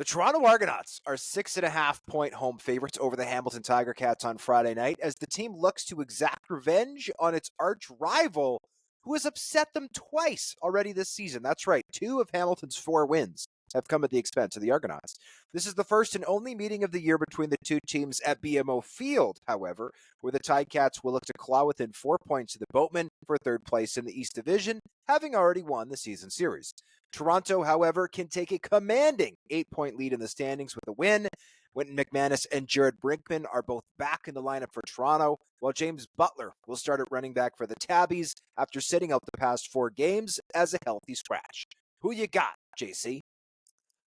The Toronto Argonauts are 6.5-point home favorites over the Hamilton Tiger Cats on Friday night as the team looks to exact revenge on its arch rival, who has upset them twice already this season. That's right, 2 of Hamilton's 4 wins have come at the expense of the Argonauts. This is the first and only meeting of the year between the two teams at BMO Field, however, where the Ticats will look to claw within 4 points of the Boatmen for third place in the East Division, having already won the season series. Toronto, however, can take a commanding 8-point lead in the standings with a win. Wynton McManus and Jared Brinkman are both back in the lineup for Toronto, while James Butler will start at running back for the Tabbies after sitting out the past 4 games as a healthy scratch. Who you got, JC?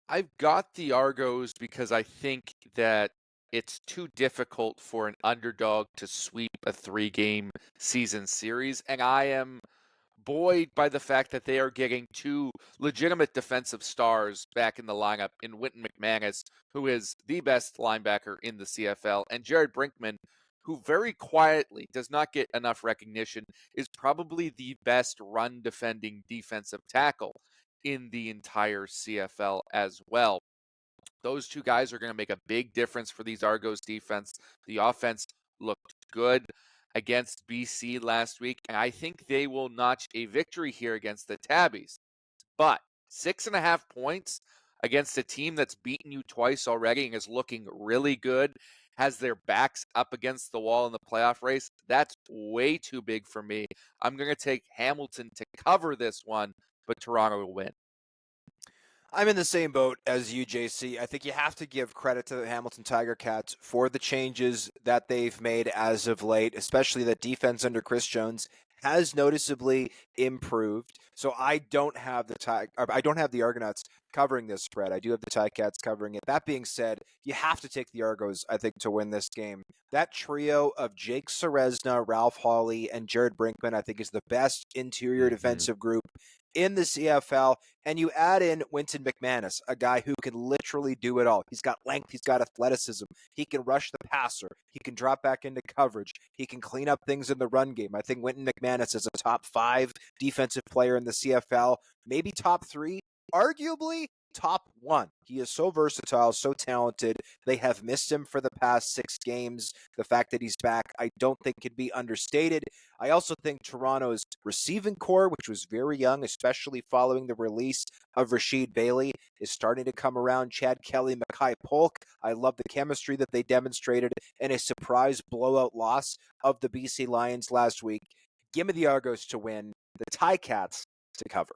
I've got the Argos because I think that it's too difficult for an underdog to sweep a 3-game season series, and I am buoyed by the fact that they are getting 2 legitimate defensive stars back in the lineup in Wynton McManus, who is the best linebacker in the CFL, and Jared Brinkman, who very quietly does not get enough recognition, is probably the best run defending defensive tackle in the entire CFL as well. Those 2 guys are going to make a big difference for these Argos defense. The offense looked good against BC last week, and I think they will notch a victory here against the Tabbies. But 6.5 points against a team that's beaten you twice already and is looking really good, has their backs up against the wall in the playoff race, that's way too big for me. I'm going to take Hamilton to cover this one, but Toronto will win. I'm in the same boat as you, JC. I think you have to give credit to the Hamilton Tiger Cats for the changes that they've made as of late, especially that defense under Chris Jones has noticeably improved. So I don't have the Argonauts covering this spread. I do have the Ticats covering it. That being said, you have to take the Argos, I think, to win this game. That trio of Jake Serezna, Ralph Hawley, and Jared Brinkman, I think, is the best interior defensive group in the CFL, and you add in Wynton McManus, a guy who can literally do it all. He's got length, he's got athleticism, he can rush the passer, he can drop back into coverage, he can clean up things in the run game. I think Wynton McManus is a top 5 defensive player in the CFL, maybe top 3, arguably top 1. He is so versatile, so talented. They have missed him for the past 6 games. The fact that he's back, I don't think can be understated. I also think Toronto's receiving core, which was very young, especially following the release of Rashid Bailey, is starting to come around. Chad Kelly, Mackay Polk, I love the chemistry that they demonstrated in a surprise blowout loss of the BC Lions last week. Give me the Argos to win, the Ticats to cover.